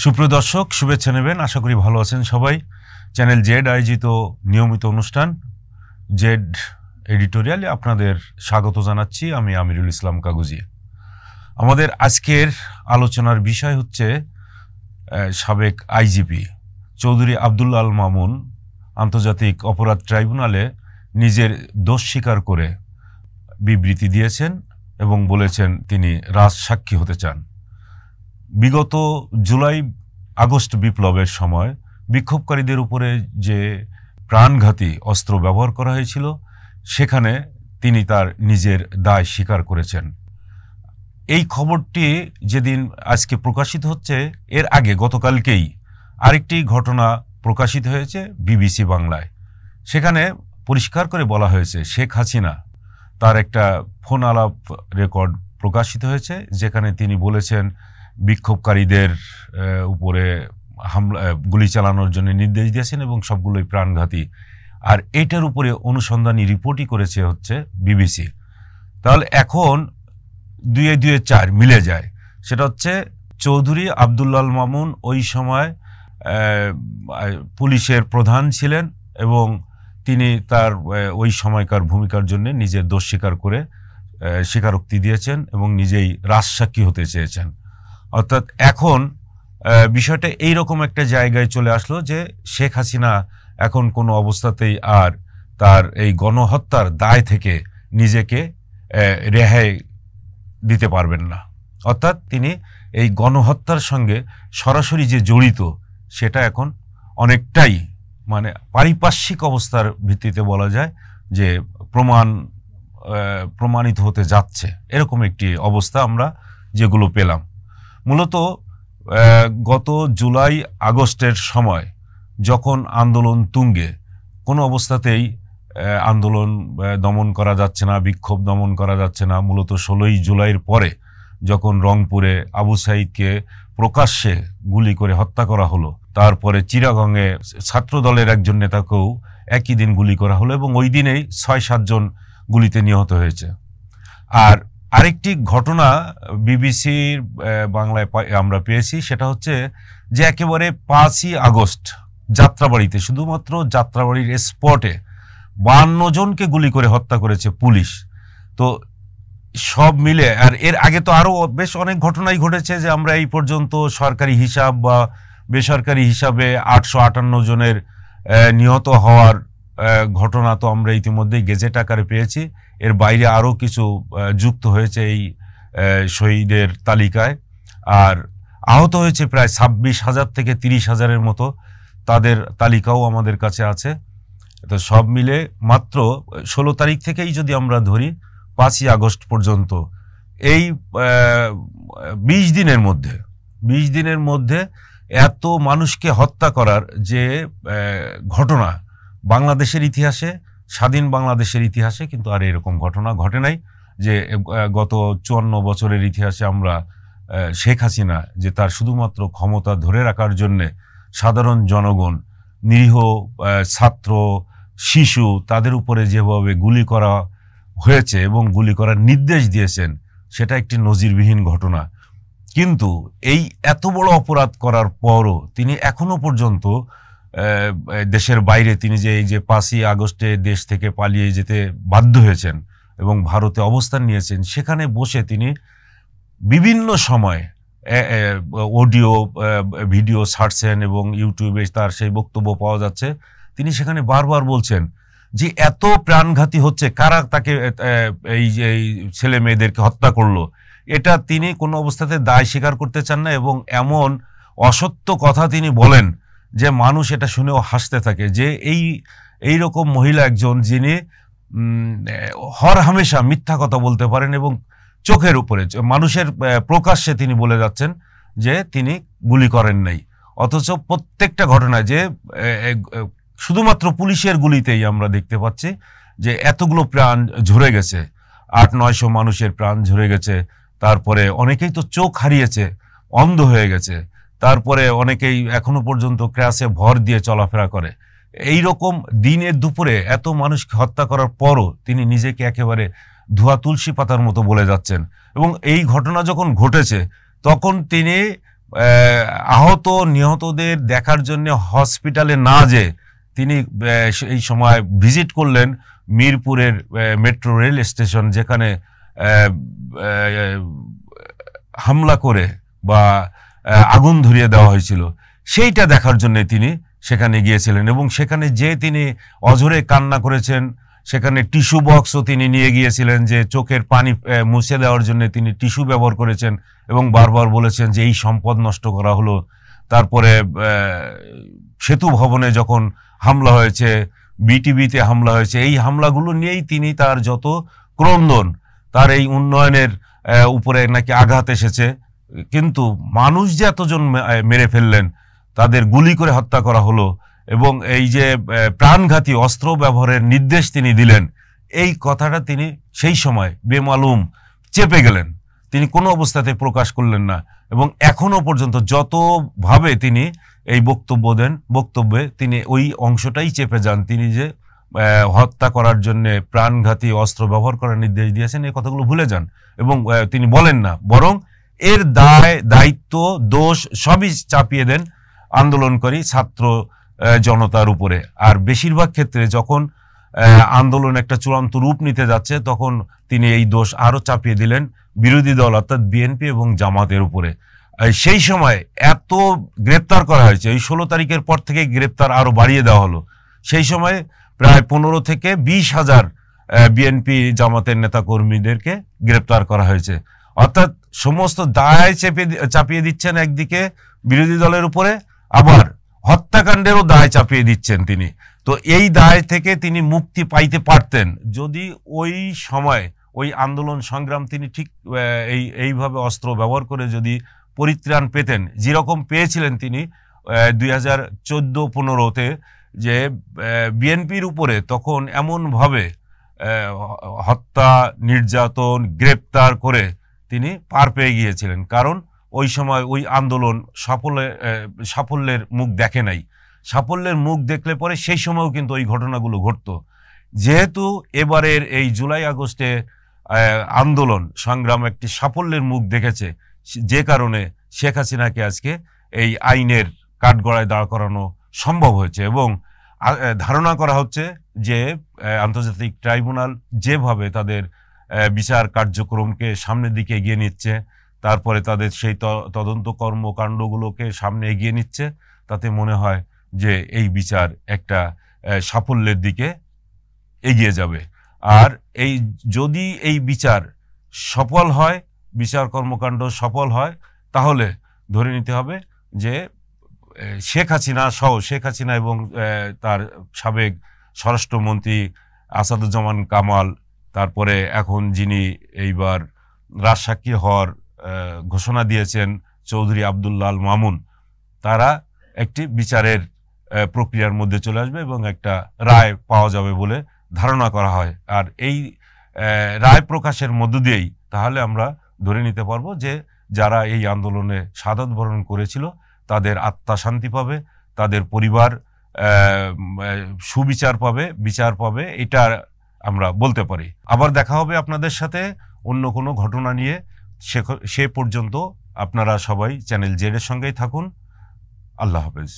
সুপ্রিয় দর্শক, শুভেচ্ছা নেবেন। আশা করি ভালো আছেন সবাই। চ্যানেল জেড আয়োজিত নিয়মিত অনুষ্ঠান জেড এডিটোরিয়ালে আপনাদের স্বাগত জানাচ্ছি। আমি আমিরুল ইসলাম কাগজি। আমাদের আজকের আলোচনার বিষয় হচ্ছে সাবেক আইজিপি চৌধুরী আব্দুল আল মামুন আন্তর্জাতিক অপরাধ ট্রাইব্যুনালে নিজের দোষ স্বীকার করে বিবৃতি দিয়েছেন এবং বলেছেন তিনি রাজসাক্ষী হতে চান। বিগত জুলাই আগস্ট বিপ্লবের সময় বিক্ষোভকারীদের উপরে যে প্রাণঘাতী অস্ত্র ব্যবহার করা হয়েছিল, সেখানে তিনি তার নিজের দায় স্বীকার করেছেন। এই খবরটি যেদিন আজকে প্রকাশিত হচ্ছে, এর আগে গতকালকেই আরেকটি ঘটনা প্রকাশিত হয়েছে বিবিসি বাংলায়। সেখানে পরিষ্কার করে বলা হয়েছে শেখ হাসিনা তার একটা ফোন আলাপ রেকর্ড প্রকাশিত হয়েছে, যেখানে তিনি বলেছেন বিক্ষোভকারীদের উপরে হামলা গুলি চালানোর জন্য নির্দেশ দিয়েছেন এবং সবগুলোই প্রাণঘাতী। আর এইটার উপরে অনুসন্ধানী রিপোর্টই করেছে হচ্ছে বিবিসি। তাহলে এখন দুয়ে দুয়ে চার মিলে যায়। সেটা হচ্ছে চৌধুরী আব্দুল আল মামুন ওই সময় পুলিশের প্রধান ছিলেন এবং তিনি তার ওই সময়কার ভূমিকার জন্য নিজের দোষ স্বীকার করে স্বীকারোক্তি দিয়েছেন এবং নিজেই রাজসাক্ষী হতে চেয়েছেন। অর্থাৎ এখন বিষয়টা এইরকম একটা জায়গায় চলে আসলো যে শেখ হাসিনা এখন কোনো অবস্থাতেই আর তার এই গণহত্যার দায় থেকে নিজেকে রেহাই দিতে পারবেন না। অর্থাৎ তিনি এই গণহত্যার সঙ্গে সরাসরি যে জড়িত, সেটা এখন অনেকটাই মানে পারিপার্শ্বিক অবস্থার ভিত্তিতে বলা যায় যে প্রমাণিত হতে যাচ্ছে। এরকম একটি অবস্থা আমরা যেগুলো পেলাম। মূলত গত জুলাই আগস্টের সময় যখন আন্দোলন তুঙ্গে, কোনো অবস্থাতেই আন্দোলন দমন করা যাচ্ছে না, বিক্ষোভ দমন করা যাচ্ছে না। মূলত 16ই জুলাইয়ের পরে যখন রংপুরে আবু সাইদকে প্রকাশ্যে গুলি করে হত্যা করা হলো, তারপরে চিরাগংয়ে ছাত্র দলের একজন নেতাকেও একই দিন গুলি করা হলো এবং ওই দিনেই 6-7 জন গুলিতে নিহত হয়েছে। আর আরেকটি ঘটনা বিবিসির বাংলায় আমরা পেয়েছি, সেটা হচ্ছে যে একেবারে 5ই আগস্ট যাত্রাবাড়িতে, শুধুমাত্র যাত্রাবাড়ির স্পটে 52 জনকে গুলি করে হত্যা করেছে পুলিশ। তো সব মিলে, আর এর আগে তো আরও বেশ অনেক ঘটনাই ঘটেছে যে আমরা এই পর্যন্ত সরকারি হিসাব বা বেসরকারি হিসাবে 858 জনের নিহত হওয়ার ঘটনা তো আমরা ইতিমধ্যেই গেজেট আকারে পেয়েছি। এর বাইরে আরও কিছু যুক্ত হয়েছে এই শহীদের তালিকায়। আর আহত হয়েছে প্রায় 26,000 থেকে 30,000-এর মতো, তাদের তালিকাও আমাদের কাছে আছে। তো সব মিলে মাত্র 16 তারিখ থেকেই যদি আমরা ধরি 5ই আগস্ট পর্যন্ত, এই 20 দিনের মধ্যে এত মানুষকে হত্যা করার যে ঘটনা বাংলাদেশের ইতিহাসে, স্বাধীন বাংলাদেশের ইতিহাসে কিন্তু আর এরকম ঘটনা ঘটে নাই। যে গত 54 বছরের ইতিহাসে আমরা শেখ হাসিনা যে তার শুধুমাত্র ক্ষমতা ধরে রাখার জন্যে সাধারণ জনগণ, নিরীহ ছাত্র, শিশু, তাদের উপরে যেভাবে গুলি করা হয়েছে এবং গুলি করার নির্দেশ দিয়েছেন, সেটা একটি নজিরবিহীন ঘটনা। কিন্তু এই এত বড় অপরাধ করার পরও তিনি এখনো পর্যন্ত দেশের বাইরে, তিনি যে এই যে 5ই আগস্টে দেশ থেকে পালিয়ে যেতে বাধ্য হয়েছেন এবং ভারতে অবস্থান নিয়েছেন, সেখানে বসে তিনি বিভিন্ন সময় অডিও ভিডিও ছাড়ছেন এবং ইউটিউবে তার সেই বক্তব্য পাওয়া যাচ্ছে। তিনি সেখানে বারবার বলছেন যে এত প্রাণঘাতী হচ্ছে, কারা তাকে এই যে ছেলে মেয়েদেরকে হত্যা করলো, এটা তিনি কোনো অবস্থাতে দায় স্বীকার করতে চান না এবং এমন অসত্য কথা তিনি বলেন যে মানুষ এটা শুনেও হাসতে থাকে। যে এই রকম মহিলা একজন, যিনি হর হামেশা মিথ্যা কথা বলতে পারেন এবং চোখের উপরে মানুষের প্রকাশ্যে তিনি বলে যাচ্ছেন যে তিনি গুলি করেন নাই, অথচ প্রত্যেকটা ঘটনায় যে শুধুমাত্র পুলিশের গুলিতেই আমরা দেখতে পাচ্ছি যে এতগুলো প্রাণ ঝরে গেছে, 800-900 মানুষের প্রাণ ঝরে গেছে। তারপরে অনেকেই তো চোখ হারিয়েছে, অন্ধ হয়ে গেছে। তারপরে অনেকেই এখনো পর্যন্ত ক্র্যাশে ভর দিয়ে চলাফেরা করে। এই রকম দিনের দুপুরে এত মানুষকে হত্যা করার পরও তিনি নিজেকে একেবারে ধোয়া তুলসী পাতার মতো বলে যাচ্ছেন। এবং এই ঘটনা যখন ঘটেছে তখন তিনি আহত নিহতদের দেখার জন্য হসপিটালে না যেয়ে তিনি এই সময় ভিজিট করলেন মিরপুরের মেট্রো রেল স্টেশন, যেখানে হামলা করে বা আগুন ধরিয়ে দেওয়া হয়েছিল, সেইটা দেখার জন্য তিনি সেখানে গিয়েছিলেন। এবং সেখানে যে তিনি অঝরে কান্না করেছেন, সেখানে টিস্যু বক্সও তিনি নিয়ে গিয়েছিলেন, যে চোখের পানি মুছে দেওয়ার জন্য তিনি টিস্যু ব্যবহার করেছেন এবং বারবার বলেছেন যে এই সম্পদ নষ্ট করা হলো। তারপরে সেতু ভবনে যখন হামলা হয়েছে, বিটিভিতে হামলা হয়েছে, এই হামলাগুলো নিয়েই তিনি তার যত ক্রন্দন, তার এই উন্নয়নের উপরে নাকি আঘাত এসেছে, কিন্তু মানুষ যে এতজন মেরে ফেললেন, তাদের গুলি করে হত্যা করা হলো, এবং এই যে প্রাণঘাতী অস্ত্র ব্যবহারের নির্দেশ তিনি দিলেন, এই কথাটা তিনি সেই সময় বেমালুম চেপে গেলেন, তিনি কোনো অবস্থাতে প্রকাশ করলেন না। এবং এখনো পর্যন্ত যতভাবে তিনি এই বক্তব্যে তিনি ওই অংশটাই চেপে যান, তিনি যে হত্যা করার জন্য প্রাণঘাতী অস্ত্র ব্যবহার করার নির্দেশ দিয়েছেন, এই কথাগুলো ভুলে যান এবং তিনি বলেন না, বরং এর দায়িত্ব দোষ সবই চাপিয়ে দেন আন্দোলনকারী ছাত্র জনতার উপরে। আর বেশিরভাগ ক্ষেত্রে যখন আন্দোলন একটা চূড়ান্ত রূপ নিতে যাচ্ছে, তখন তিনি এই দোষ আরো চাপিয়ে দিলেন বিরোধী দল অর্থাৎ বিএনপি এবং জামাতের উপরে। সেই সময় এত গ্রেপ্তার করা হয়েছে, এই 16 তারিখের পর থেকে গ্রেপ্তার আরো বাড়িয়ে দেওয়া হলো। সেই সময় প্রায় 15 থেকে 20 হাজার বিএনপি জামাতের নেতাকর্মীদেরকে গ্রেপ্তার করা হয়েছে। অর্থাৎ সমস্ত দায় চাপিয়ে দিচ্ছেন একদিকে বিরোধী দলের উপরে, আবার হত্যাকাণ্ডেরও দায় চাপিয়ে দিচ্ছেন তিনি। তো এই দায় থেকে তিনি মুক্তি পাইতে পারতেন যদি ওই সময় ওই আন্দোলন সংগ্রাম তিনি ঠিক এইভাবে অস্ত্র ব্যবহার করে যদি পরিত্রাণ পেতেন, যেরকম পেয়েছিলেন তিনি 2014-15-তে, যে বিএনপির উপরে তখন এমনভাবে হত্যা, নির্যাতন, গ্রেপ্তার করে তিনি পার পেয়ে গিয়েছিলেন। কারণ ওই সময় ওই আন্দোলন সাফল্যের মুখ দেখে নাই। সাফল্যের মুখ দেখলে পরে সেই সময়ও কিন্তু ওই ঘটনাগুলো ঘটতো। যেহেতু এবারের এই জুলাই আগস্টে আন্দোলন সংগ্রাম একটি সাফল্যের মুখ দেখেছে, যে কারণে শেখ হাসিনাকে আজকে এই আইনের কাঠগড়ায় দাঁড় করানো সম্ভব হয়েছে। এবং ধারণা করা হচ্ছে যে আন্তর্জাতিক ট্রাইব্যুনাল যেভাবে তাদের বিচার কার্যক্রমকে সামনের দিকে এগিয়ে নিচ্ছে, তারপরে তাদের সেই তদন্ত কর্মকাণ্ডগুলোকে সামনে এগিয়ে নিচ্ছে, তাতে মনে হয় যে এই বিচার একটা সাফল্যের দিকে এগিয়ে যাবে। আর যদি এই বিচার সফল হয়, বিচার কর্মকাণ্ড সফল হয়, তাহলে ধরে নিতে হবে যে শেখ হাসিনা এবং তার সাবেক স্বরাষ্ট্রমন্ত্রী আসাদুজ্জামান কামাল, তারপরে এখন যিনি এইবার রাজসাক্ষী হওয়ার ঘোষণা দিয়েছেন চৌধুরী আব্দুল্লাহ আল মামুন, তারা একটি বিচারের প্রক্রিয়ার মধ্যে চলে আসবে এবং একটা রায় পাওয়া যাবে বলে ধারণা করা হয়। আর এই রায় প্রকাশের মধ্য দিয়েই তাহলে আমরা ধরে নিতে পারবো যে যারা এই আন্দোলনে শাহাদাত বরণ করেছিল তাদের আত্মা শান্তি পাবে, তাদের পরিবার সুবিচার পাবে, বিচার পাবে, এটা আমরা বলতে পারি। আবার দেখা হবে আপনাদের সাথে অন্য কোনো ঘটনা নিয়ে। সে পর্যন্ত আপনারা সবাই চ্যানেল জেড এর সঙ্গেই থাকুন। আল্লাহ হাফেজ।